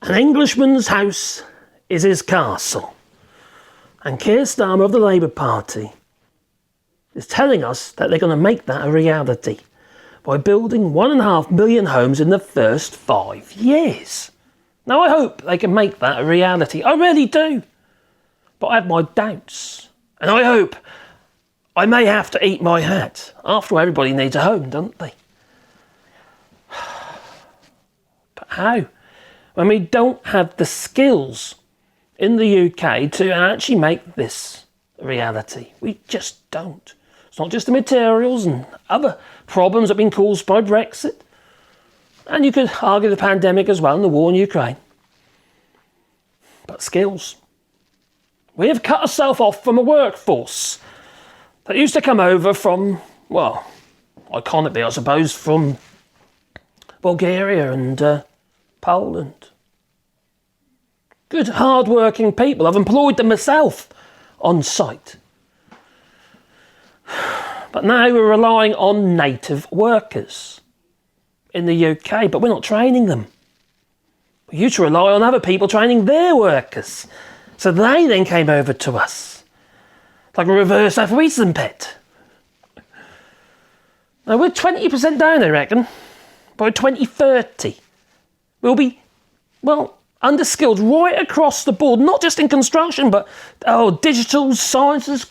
An Englishman's house is his castle. And Keir Starmer of the Labour Party is telling us that they're going to make that a reality by building 1.5 million homes in the first 5 years. Now, I hope they can make that a reality. I really do. But I have my doubts. And I hope I may have to eat my hat. After all, everybody needs a home, don't they? But how? When we don't have the skills in the UK to actually make this a reality. We just don't. It's not just the materials and other problems that have been caused by Brexit. And you could argue the pandemic as well and the war in Ukraine. But skills. We have cut ourselves off from a workforce that used to come over from, well, iconically, I suppose, from Bulgaria and Poland. Good, hard-working people. I've employed them myself on site. But now we're relying on native workers in the UK, but we're not training them. We used to rely on other people training their workers. So they then came over to us. Like a reverse Afweezenpet. Now we're 20% down, I reckon. By 2030. We'll be, well, underskilled right across the board, not just in construction, but digital sciences,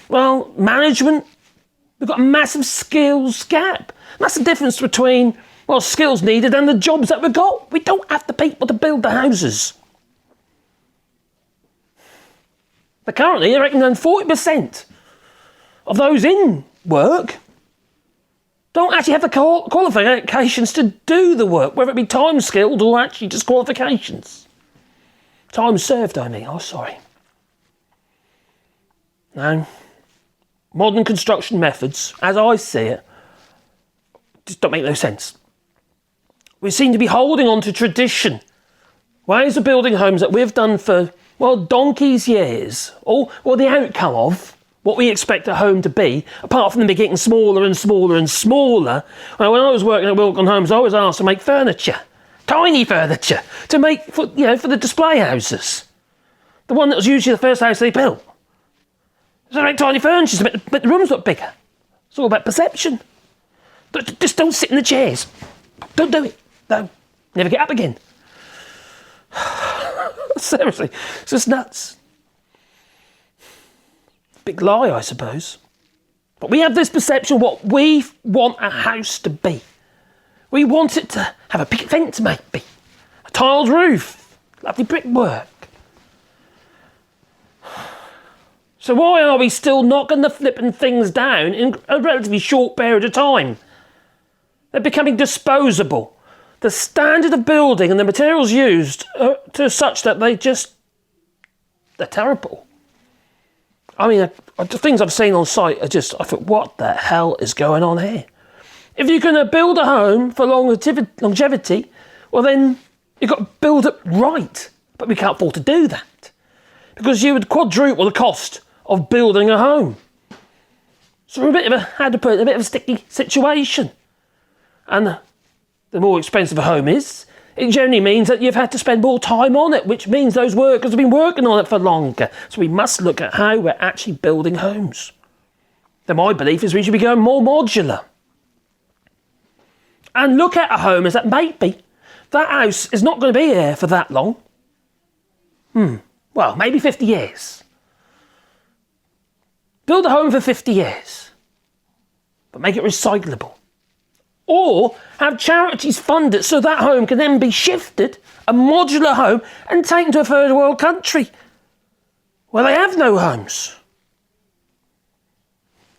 management. We've got a massive skills gap. And that's the difference between, skills needed and the jobs that we've got. We don't have the people to build the houses. But currently, I reckon 40% of those in work don't actually have the qualifications to do the work, whether it be time skilled or actually just qualifications. Time served, I mean. Oh, sorry. Now, modern construction methods, as I see it, just don't make no sense. We seem to be holding on to tradition, ways of building homes that we've done for, donkey's years, or the outcome of what we expect a home to be, apart from them getting smaller and smaller and smaller. Well, when I was working at Wilcon Homes, I was asked to make furniture, tiny furniture, to make for the display houses. The one that was usually the first house they built. So they make tiny furniture to make the rooms look bigger. It's all about perception. Just don't sit in the chairs. Don't do it. No, never get up again. Seriously, it's just nuts. Big lie, I suppose. But we have this perception of what we want a house to be. We want it to have a picket fence, maybe. A tiled roof. Lovely brickwork. So why are we still knocking the flipping things down in a relatively short period of time? They're becoming disposable. The standard of building and the materials used are to such that they're terrible. I mean, the things I've seen on site I thought, what the hell is going on here? If you're going to build a home for longevity, well then you've got to build it right. But we can't afford to do that. Because you would quadruple the cost of building a home. So we're a bit of a sticky situation. And the more expensive a home is, it generally means that you've had to spend more time on it, which means those workers have been working on it for longer. So we must look at how we're actually building homes. Then my belief is we should be going more modular. And look at a home as that maybe that house is not going to be here for that long. Well, maybe 50 years. Build a home for 50 years. But make it recyclable. Or have charities fund it so that home can then be shifted, a modular home, and taken to a third world country where they have no homes.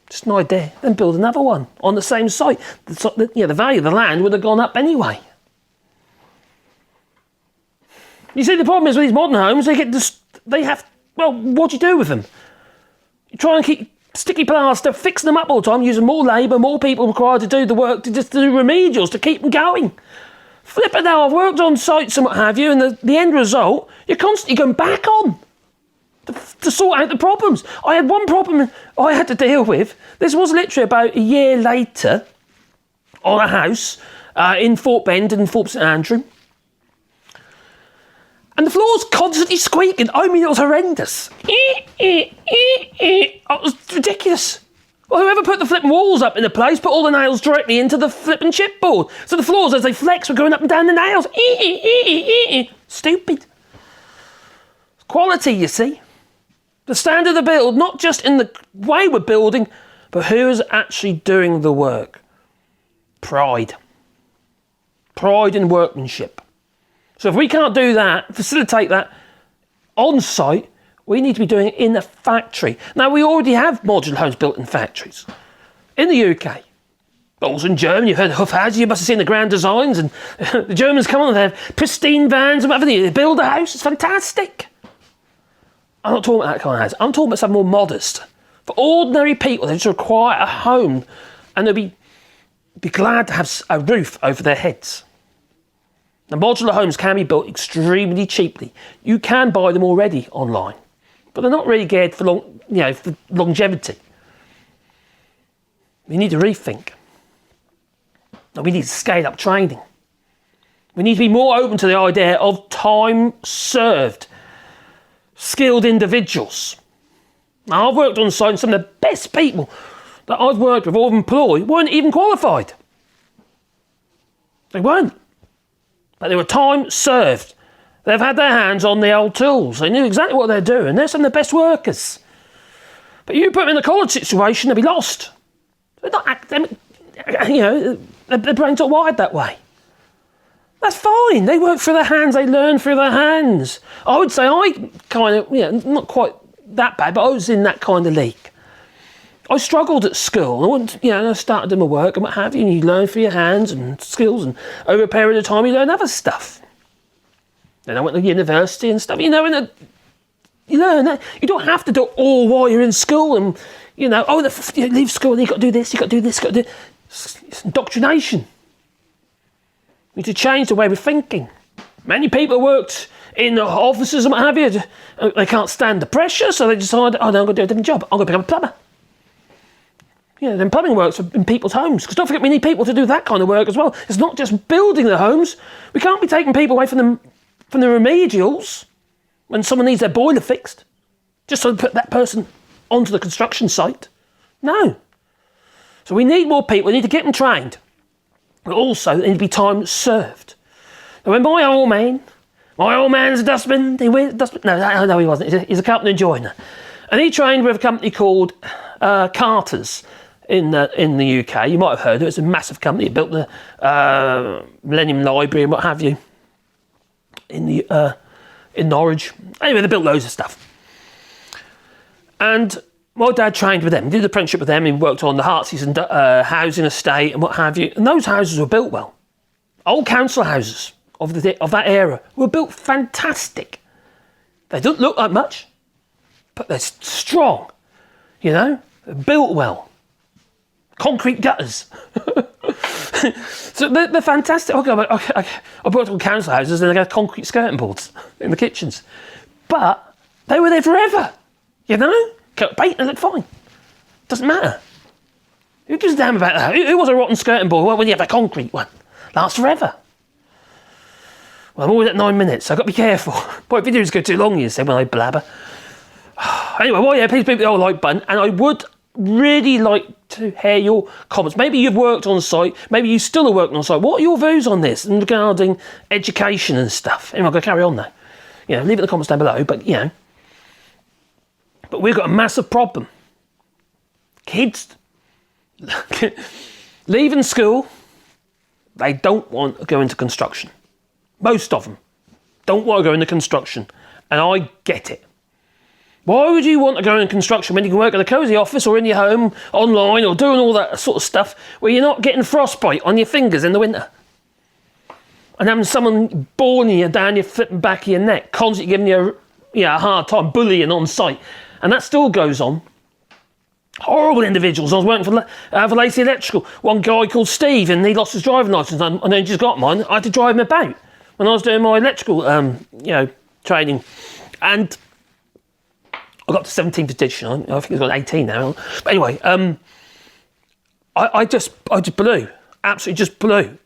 Just an idea. Then build another one on the same site. The value of the land would have gone up anyway. You see, the problem is with these modern homes, what do you do with them? You try and keep sticky plaster, fix them up all the time, using more labour, more people required to do the work, to do remedials, to keep them going. Flipping now, I've worked on sites and what have you, and the end result, you're constantly going back on to sort out the problems. I had one problem I had to deal with. This was literally about a year later on a house in Fort Bend and Fort St Andrew. And the floor's constantly squeaking. I mean, it was horrendous. It was ridiculous. Well, whoever put the flipping walls up in the place put all the nails directly into the flipping chipboard. So the floors, as they flex, were going up and down the nails. Stupid. Quality, you see. The standard of the build, not just in the way we're building, but who is actually doing the work. Pride. Pride in workmanship. So if we can't do that, facilitate that on site, we need to be doing it in a factory. Now, we already have modular homes built in factories. In the UK, but also in Germany, you've heard of Hofhausen, you must have seen the grand designs, and the Germans come on, they have pristine vans and whatever, they build a house, it's fantastic. I'm not talking about that kind of house, I'm talking about something more modest. For ordinary people, they just require a home, and they'll be glad to have a roof over their heads. Now, modular homes can be built extremely cheaply. You can buy them already online, but they're not really geared for for longevity. We need to rethink. And we need to scale up training. We need to be more open to the idea of time served, skilled individuals. Now, I've worked on site, and some of the best people that I've worked with or employed weren't even qualified. They weren't. But they were time served. They've had their hands on the old tools. They knew exactly what they're doing. They're some of the best workers. But you put them in a college situation, they'll be lost. They're not academic, their brains are wired that way. That's fine. They work through their hands, they learn through their hands. I would say I kind of, not quite that bad, but I was in that kind of league. I struggled at school. I started doing my work and what have you, and you learn through your hands and skills, and over a period of time you learn other stuff. Then I went to university and stuff, you learn that. You don't have to do it all while you're in school, and, leave school and you've got to do this, you've got to do this, you've got to do this. It's indoctrination. We need to change the way we're thinking. Many people worked in the offices and what have you. They can't stand the pressure, so they decide, I'm going to do a different job. I'm going to become a plumber. Then plumbing works in people's homes. Because don't forget, we need people to do that kind of work as well. It's not just building the homes. We can't be taking people away from the remedials when someone needs their boiler fixed, just so to put that person onto the construction site. No. So we need more people. We need to get them trained. But also, they need to be time served. And when my old man's a dustman, he wears dustman. No, he wasn't. He's a carpenter and joiner. And he trained with a company called Carter's in the UK. You might have heard of it. It's a massive company. It built the Millennium Library and what have you in Norwich. Anyway, they built loads of stuff. And my dad trained with them. He did the apprenticeship with them. He worked on the Heartsease and housing estate and what have you. And those houses were built well. Old council houses of that era were built fantastic. They don't look like much, but they're strong. Built well. Concrete gutters. So they're fantastic. I worked on council houses and they had concrete skirting boards in the kitchens. But they were there forever. Paint, they look fine. Doesn't matter. Who gives a damn about that? Who was a rotten skirting board when you have a concrete one? Lasts forever. Well, I'm always at 9 minutes, so I've got to be careful. Boy, videos go too long, you say, when I blabber. Anyway, please beat the old like button, and I would really like to hear your comments. Maybe you've worked on site, maybe you still are working on site. What are your views on this regarding education and stuff? Anyway, I'm going to carry on now. Leave it in the comments down below, but we've got a massive problem. Kids leaving school, they don't want to go into construction. Most of them don't want to go into construction, and I get it. Why would you want to go in construction when you can work in a cosy office or in your home, online, or doing all that sort of stuff where you're not getting frostbite on your fingers in the winter? And having someone boring you down your flipping back of your neck, constantly giving you a hard time, bullying on site. And that still goes on. Horrible individuals. I was working for Lacey Electrical. One guy called Steve, and he lost his driving licence, and then just got mine. I had to drive him about when I was doing my electrical, training. And I got to 17th edition. I think it's got 18 now. But anyway, I just blew. Absolutely just blew.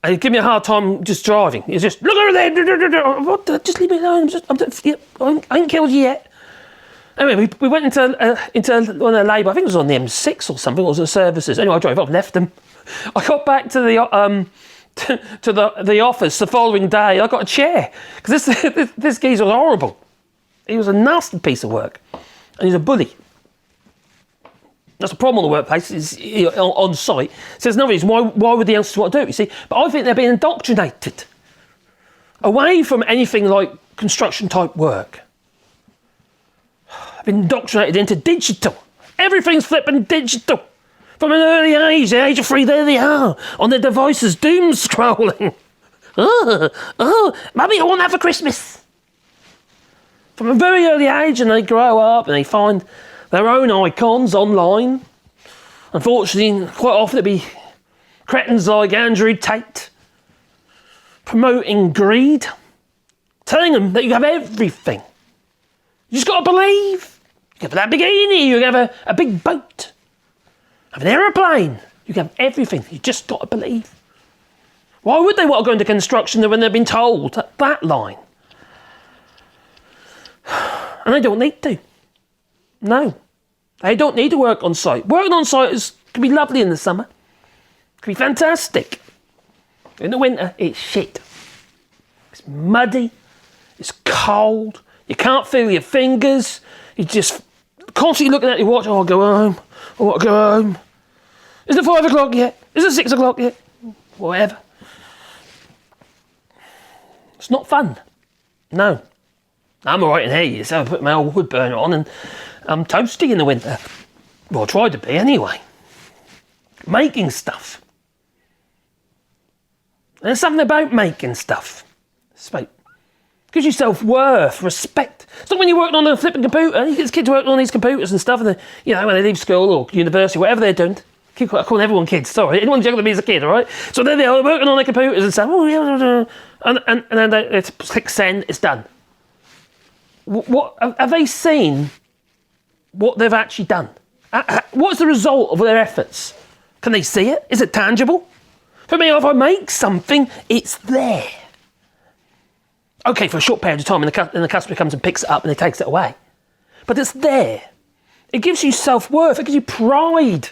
And he'd give me a hard time just driving. He's just, look over there. What? Just leave me alone. I ain't killed you yet. Anyway, we went into one of the labour. I think it was on the M6 or something. It was the services. Anyway, I drove up, left them. I got back to the the office the following day. I got a chair because this geezer was horrible. He was a nasty piece of work, and he's a bully. That's a problem on the workplace, is on site. So there's no reason why would the youngsters want to do it, you see? But I think they're being indoctrinated away from anything like construction type work. They've been indoctrinated into digital. Everything's flipping digital. From an early age, the age of 3, there they are, on their devices, doom scrolling. Mummy, I want that for Christmas. From a very early age, and they grow up and they find their own icons online. Unfortunately, quite often it'll be cretins like Andrew Tate promoting greed, telling them that you have everything. You just got to believe. You can have that bikini, you can have a big boat, have an aeroplane. You can have everything. You just got to believe. Why would they want to go into construction when they've been told that line? And they don't need to. No. They don't need to work on site. Working on site can be lovely in the summer. Can be fantastic. In the winter, it's shit. It's muddy. It's cold. You can't feel your fingers. You're just constantly looking at your watch. Oh, I'll go home. Oh, I'll go home. Is it 5 o'clock yet? Is it 6 o'clock yet? Whatever. It's not fun. No. I'm all right in here, so I put my old wood burner on and I'm toasty in the winter. Well, I tried to be anyway. Making stuff. And there's something about making stuff. It's about, gives you self-worth, respect. It's not when you're working on a flipping computer. You get kids working on these computers and stuff, and they, you know, when they leave school or university, whatever they're doing. I call everyone kids, sorry. Anyone's younger than me is a kid, all right? So then they're working on their computers and stuff. Oh, yeah, and then they click send, it's done. What have they seen? What they've actually done? What's the result of their efforts? Can they see it? Is it tangible? For me, if I make something, it's there. Okay, for a short period of time, and the customer comes and picks it up and he takes it away. But it's there. It gives you self-worth. It gives you pride.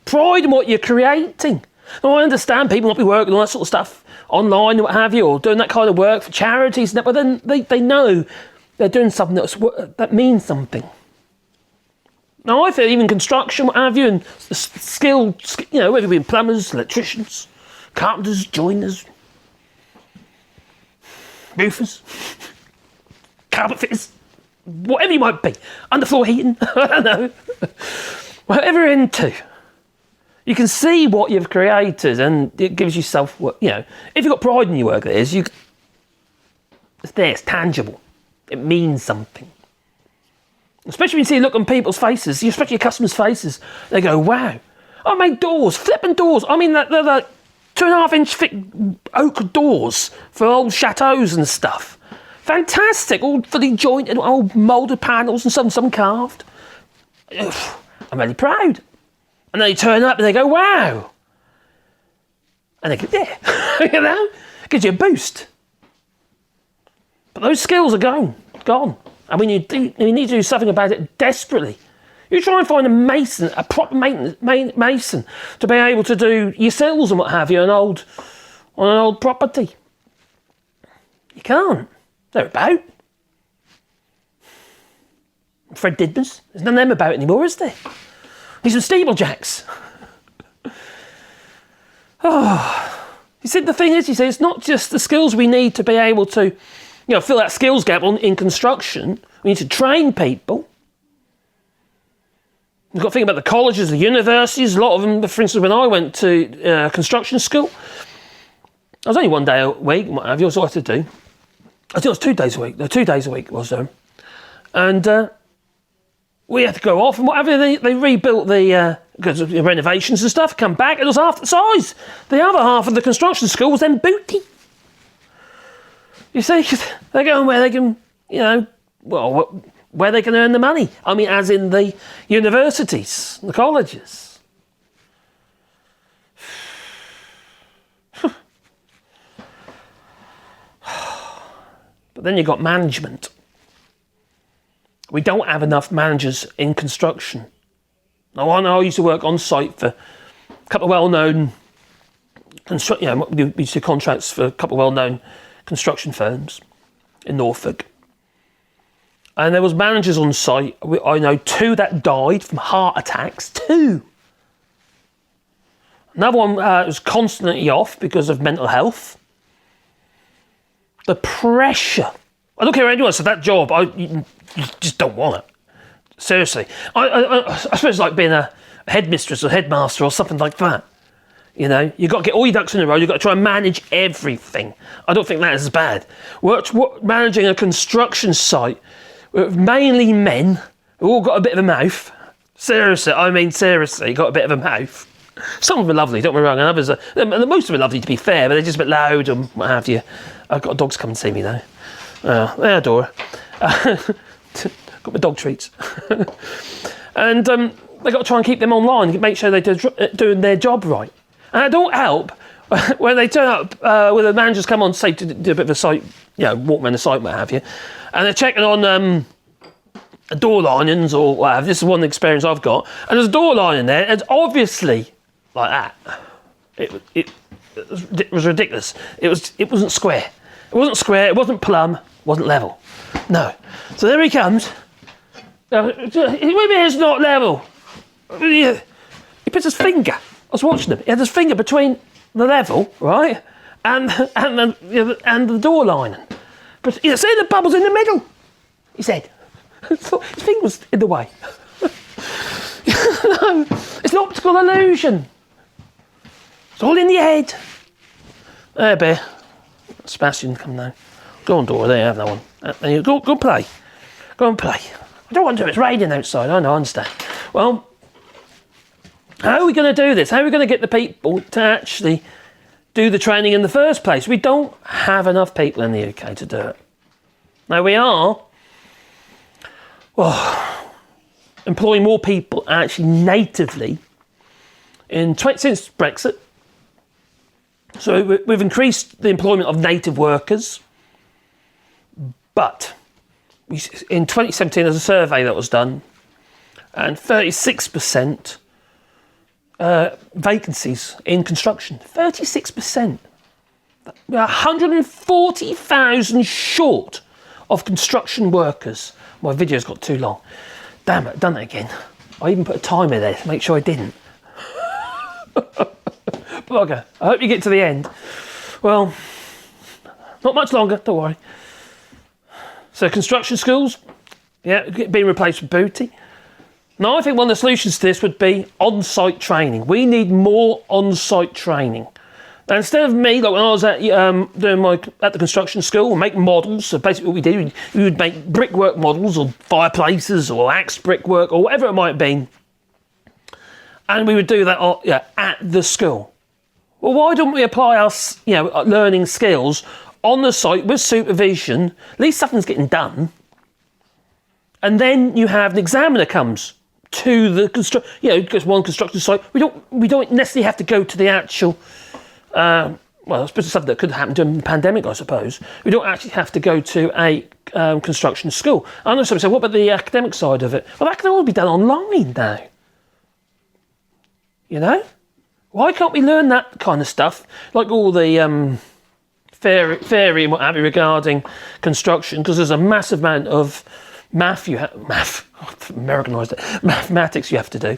Pride in what you're creating. Now, I understand people might be working on that sort of stuff online and what have you, or doing that kind of work for charities, but then they know they're doing something that means something. Now, I feel even construction, what have you, and the skilled, you know, whether it be plumbers, electricians, carpenters, joiners, roofers, carpet fitters, whatever you might be, underfloor heating, I don't know, whatever you're into, you can see what you've created and it gives you self-worth. You know, if you've got pride in your work, it's there, it's tangible. It means something. Especially when you see look on people's faces, especially your customers' faces, they go, wow, I made doors, flipping doors. I mean, they're like 2.5 inch thick oak doors for old chateaus and stuff. Fantastic, all fully jointed, old moulded panels and some carved. I'm really proud. And they turn up and they go, wow. And they go, yeah, you know, gives you a boost. But those skills are gone. And when you need to do something about it desperately, you try and find a mason, a proper mason, to be able to do your sills and what have you on an old property. You can't. They're about. Fred Didman's. There's none of them about anymore, is there? He's some steeplejacks. Oh, you see, the thing is, it's not just the skills we need to be able to, fill that skills gap in construction. We need to train people. You've got to think about the colleges, the universities. A lot of them, for instance, when I went to construction school, I was only 1 day a week. What have you? That's all I had to do. I think it was 2 days a week. No, 2 days a week was there. And we had to go off and whatever. They rebuilt because of the renovations and stuff, come back, it was half the size. The other half of the construction school was then booty. You see, they're going where they can, where they can earn the money. I mean, as in the universities, the colleges. But then you've got management. We don't have enough managers in construction. Now, I know I used to work on site for a couple of well-known, we used to do contracts for a couple of well-known construction firms in Norfolk. And there was managers on site. I know 2 that died from heart attacks. 2. Another one was constantly off because of mental health. The pressure. I don't care anyone said that job. You just don't want it. Seriously. I suppose it's like being a headmistress or headmaster or something like that. You know, you've got to get all your ducks in a row. You've got to try and manage everything. I don't think that is bad. Managing a construction site with mainly men who all got a bit of a mouth. Seriously, got a bit of a mouth. Some of them are lovely, don't get me wrong, and others are... Most of them are lovely, to be fair, but they're just a bit loud and what have you. I've got dogs come and see me, though. They adore her. Got my dog treats. And they've got to try and keep them online, make sure they're doing their job right. And it don't help when they turn up, when the managers come on, say, to do a bit of a site, walk around the site, what have you, and they're checking on door linings or whatever. This is one experience I've got. And there's a door lining there, and it's obviously like that. It was ridiculous. It wasn't square. It wasn't square, it wasn't plumb, it wasn't level. No. So there he comes. Maybe it's not level. He puts his finger. I was watching him. He had his finger between the level, right, and the door lining. But see the bubbles in the middle. He said. His finger was in the way. No, it's an optical illusion. It's all in the head. There, Bear. Sebastian, come now. Go on, Dora. There, have that one. Go play. Go and play. I don't want to. It's raining outside. I know. I understand. Well, how are we going to do this? How are we going to get the people to actually do the training in the first place? We don't have enough people in the UK to do it. Now we are employing more people actually natively since Brexit. So we've increased the employment of native workers, but in 2017 there's a survey that was done, and 36% vacancies in construction. 36%. We're 140,000 short of construction workers. My video's got too long. Damn it, done it again. I even put a timer there to make sure I didn't. Bugger. I hope you get to the end. Well, not much longer, don't worry. So construction schools, being replaced with booty. Now I think one of the solutions to this would be on-site training. We need more on-site training. Now instead of me, like when I was at the construction school, we'd make models. So basically what we did, we would make brickwork models or fireplaces or axe brickwork or whatever it might be. And we would do that at the school. Well, why don't we apply our learning skills on the site with supervision? At least something's getting done. And then you have an examiner comes to the because one construction site. We don't necessarily have to go to the actual. Well, I suppose it's something that could happen during the pandemic. I suppose we don't actually have to go to a construction school. I know somebody said, "What about the academic side of it?" Well, that can all be done online now. You know. Why can't we learn that kind of stuff, like all the theory and what have you regarding construction? Because there's a massive amount of Americanised it, mathematics you have to do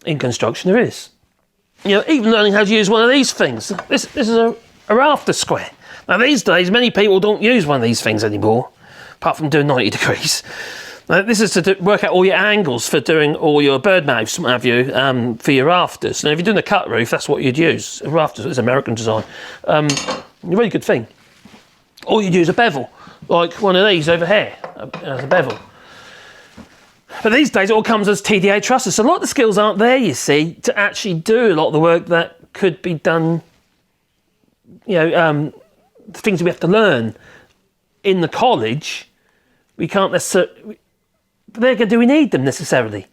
in construction. There is, even learning how to use one of these things. This is a rafter square. Now these days, many people don't use one of these things anymore, apart from doing 90 degrees. Now, this is to work out all your angles for doing all your bird mouths, what have you, for your rafters. Now, if you're doing a cut roof, that's what you'd use. Rafters is American design. A really good thing. All you do is a bevel, like one of these over here, as a bevel. But these days, it all comes as TDA trusses. So a lot of the skills aren't there, you see, to actually do a lot of the work that could be done, the things we have to learn in the college. We can't necessarily... Do we need them necessarily?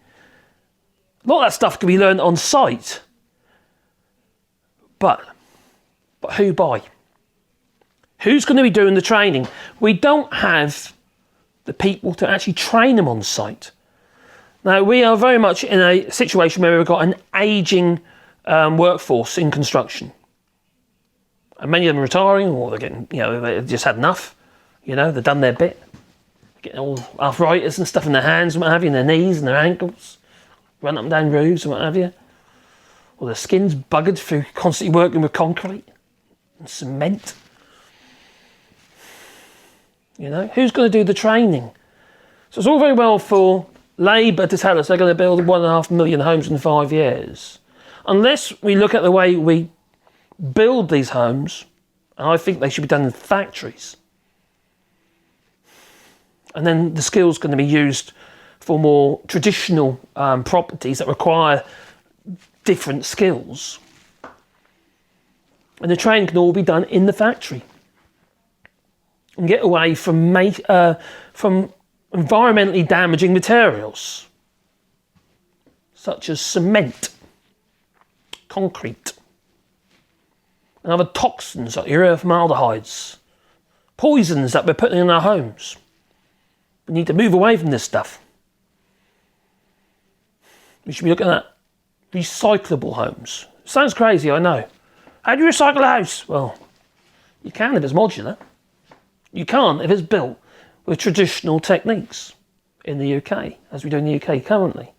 A lot of that stuff can be learned on site. But who by? Who's going to be doing the training? We don't have the people to actually train them on site. Now, we are very much in a situation where we've got an ageing workforce in construction. And many of them are retiring, or they're getting, they've just had enough. They've done their bit. Getting all arthritis and stuff in their hands and what have you, and their knees and their ankles. Run up and down roofs and what have you. Or their skin's buggered through constantly working with concrete and cement. Who's going to do the training? So it's all very well for Labour to tell us they're going to build 1.5 million homes in 5 years. Unless we look at the way we build these homes, and I think they should be done in factories. And then the skill's going to be used for more traditional properties that require different skills. And the training can all be done in the factory. And get away from environmentally damaging materials, such as cement, concrete, and other toxins like urea-formaldehydes, poisons that we're putting in our homes. We need to move away from this stuff. We should be looking at recyclable homes. Sounds crazy, I know. How do you recycle a house? Well, you can if it's modular. You can't if it's built with traditional techniques in the UK, as we do in the UK currently.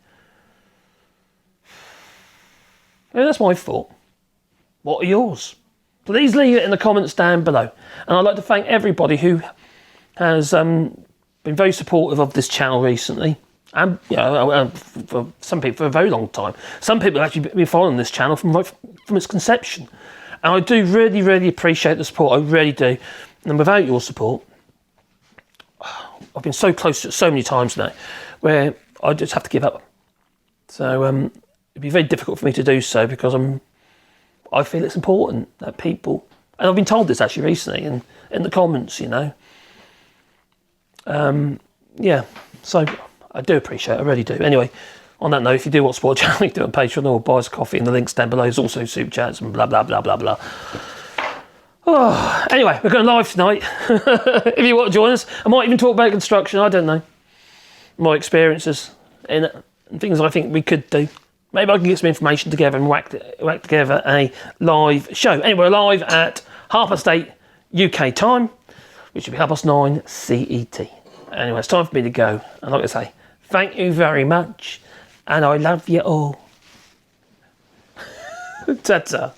That's my thought. What are yours? Please leave it in the comments down below. And I'd like to thank everybody who has been very supportive of this channel recently. And for some people for a very long time. Some people have actually been following this channel from its conception. And I do really, really appreciate the support. I really do. And without your support, I've been so close to it so many times now where I just have to give up. So it'd be very difficult for me to do so because I feel it's important that people, and I've been told this actually recently in the comments, so I do appreciate it, I really do. Anyway, on that note, if you do want to support the channel, you can do it on Patreon or buy us a coffee, and the links down below. There's also super chats and blah, blah, blah, blah, blah. Oh, anyway, we're going live tonight. If you want to join us, I might even talk about construction, I don't know. My experiences in it, and things I think we could do. Maybe I can get some information together and whack together a live show. Anyway, we're live at 8:30 UK time, which will be 9:30 CET. Anyway, it's time for me to go. And like I say, thank you very much, and I love you all. Ta-ta.